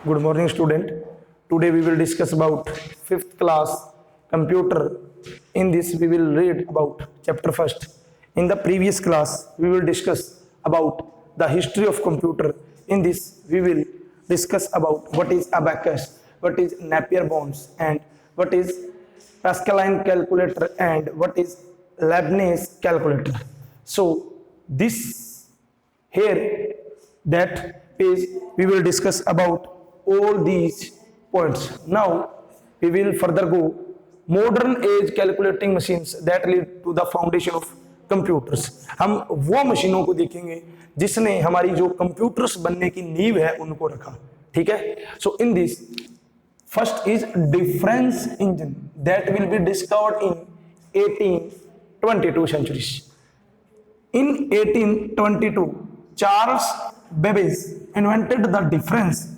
Good morning, student. Today we will discuss about fifth class computer. In this, we will read about chapter first. In the previous class, we will discuss about the history of computer. In this, we will discuss about what is abacus, what is Napier bonds, and what is Pascaline calculator, and what is Leibniz calculator. So this here that page we will discuss about all these points. Now we will further go modern age calculating machines that lead to the foundation of computers. हम वो मशीनों को देखेंगे जिसने हमारी जो computers बनने की नींव है उनको रखा. ठीक है. So in this first is difference engine that will be discovered in 1822 centuries. In 1822, Charles Babbage invented the difference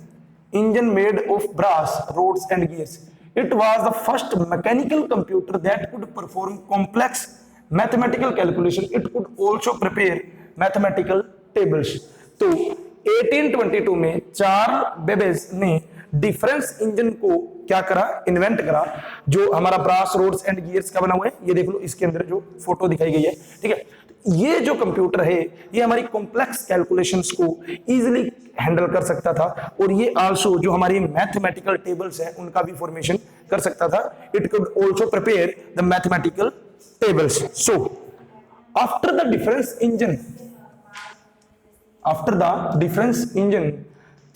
engine made of brass rods and gears. It was the first mechanical computer that could perform complex mathematical calculation. It could also prepare mathematical tables. तो 1822 में Charles Babbage ने difference engine को क्या करा, invent करा, जो हमारा brass roads and gears का बना हुआ है. ये देख लो, इसके अंदर जो फोटो दिखाई गई है. ठीक है. ये जो कंप्यूटर है ये हमारी कॉम्प्लेक्स कैलकुलेशंस को इजीली हैंडल कर सकता था और ये आल्सो जो हमारी मैथमेटिकल टेबल्स हैं उनका भी फॉर्मेशन कर सकता था. It could also prepare the mathematical tables. So after the difference engine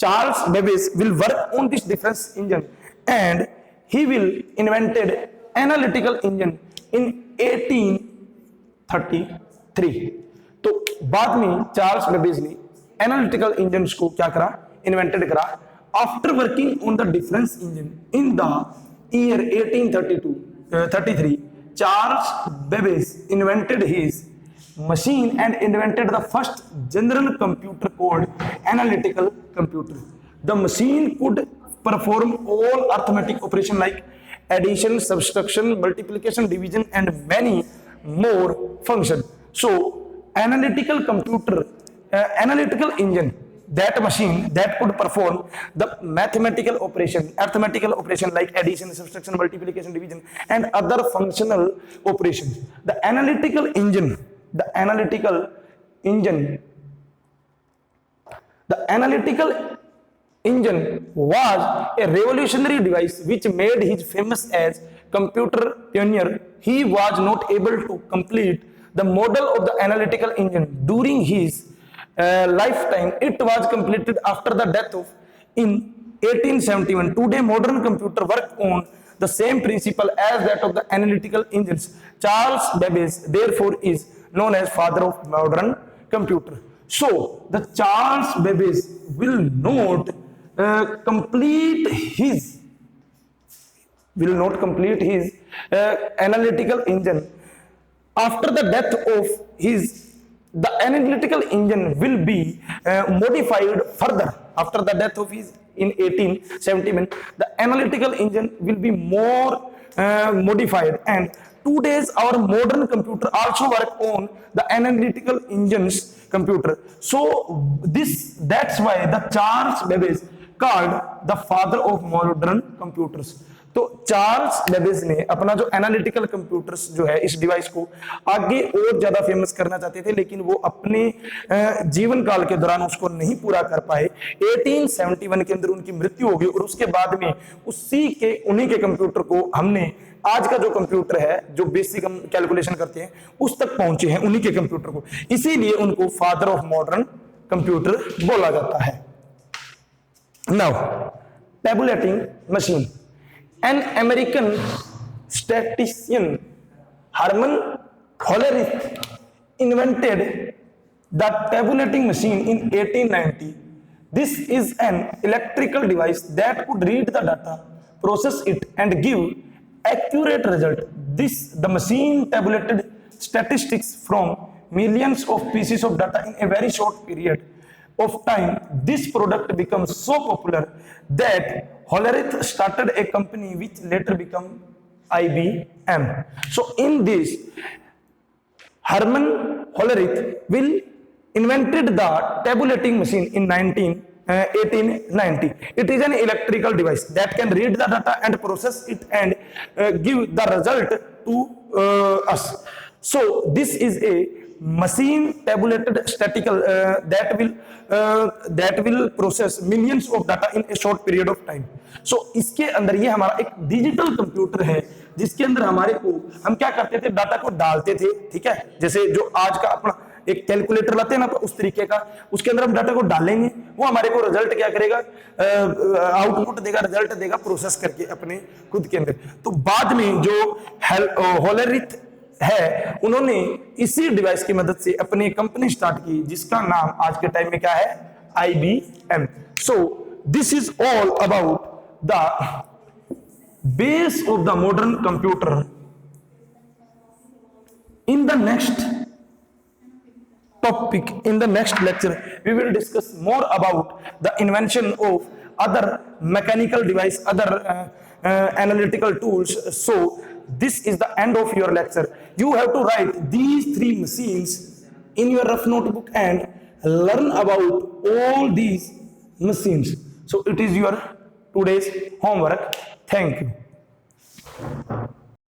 Charles Babbage will work on this difference engine and he will invented analytical engine in 1833. तो बाद में चार्ल्स बेबेज ने एनालिटिकल इंजन को क्या करा, invented करा. After working on the difference engine in the year 1833, Charles Babbage invented his machine and invented the first general computer called analytical computer. The machine could perform all arithmetic operations like addition, subtraction, multiplication, division and many more functions. So analytical engine, that machine that could perform the mathematical operation, arithmetical operation like addition, subtraction, multiplication, division and other functional operations. The analytical engine was a revolutionary device which made him famous as computer pioneer. He was not able to complete the model of the analytical engine during his lifetime. It was completed after the death of in 1871. Today modern computer work on the same principle as that of the analytical engines. Charles Babbage therefore is known as father of modern computer. So the Charles Babbage will not complete his analytical engine. After the death of the analytical engine will be modified further. After the death of his in 1871, the analytical engine will be more modified, and today's our modern computer also work on the analytical engines computer. So that's why the Charles Babbage called the father of modern computers. तो Charles Babbage ने अपना जो analytical computers जो है इस device को आगे और ज्यादा फेमस करना चाहते थे, लेकिन वो अपने जीवन काल के दौरान उसको नहीं पूरा कर पाए. 1871 के अंदर उनकी मृत्यु हो गई और उसके बाद में उन्हीं के कंप्यूटर को हमने आज का जो कंप्यूटर है जो बेसिक हम कैलकुलेशन करते हैं उस तक पहुंचे हैं उन्हीं के कंप्यूटर को. इसीलिए उनको फादर ऑफ मॉडर्न कंप्यूटर बोला जाता है. Now tabulating machine. An American statistician, Herman Hollerith, invented the tabulating machine in 1890. This is an electrical device that could read the data, process it, and give accurate result. The machine tabulated statistics from millions of pieces of data in a very short period of time. This product becomes so popular that Hollerith started a company which later became IBM. So in this, Herman Hollerith will invented the tabulating machine in 19 1890. It is an electrical device that can read the data and process it and give the result to us. So this is a machine tabulated statistical that will process millions of data in a short period of time. So इसके अंदर ये हमारा एक digital computer है जिसके अंदर हमारे को हम क्या करते थे, डाटा को डालते थे, ठीक है, जैसे जो आज का अपना एक कैलकुलेटर लाते हैं ना, उस तरीके का, उसके अंदर हम डाटा को डालेंगे, वो हमारे को रिजल्ट क्या करेगा, आउटपुट देगा, रिजल्ट देगा प्रोसेस करके अपने खुद के अंदर। तो बाद में जो होलरिथ है, उन्होंने इसी डिवाइस की मदद से अपनी कंपनी स्टार्ट की जिसका नाम आज के टाइम में क्या है, IBM। So this is all about the base of the modern computer. In the next topic, in the next lecture we will discuss more about the invention of other mechanical device, other analytical tools. So this is the end of your lecture. You have to write these 3 machines in your rough notebook and learn about all these machines. So it is your today's homework. Thank you.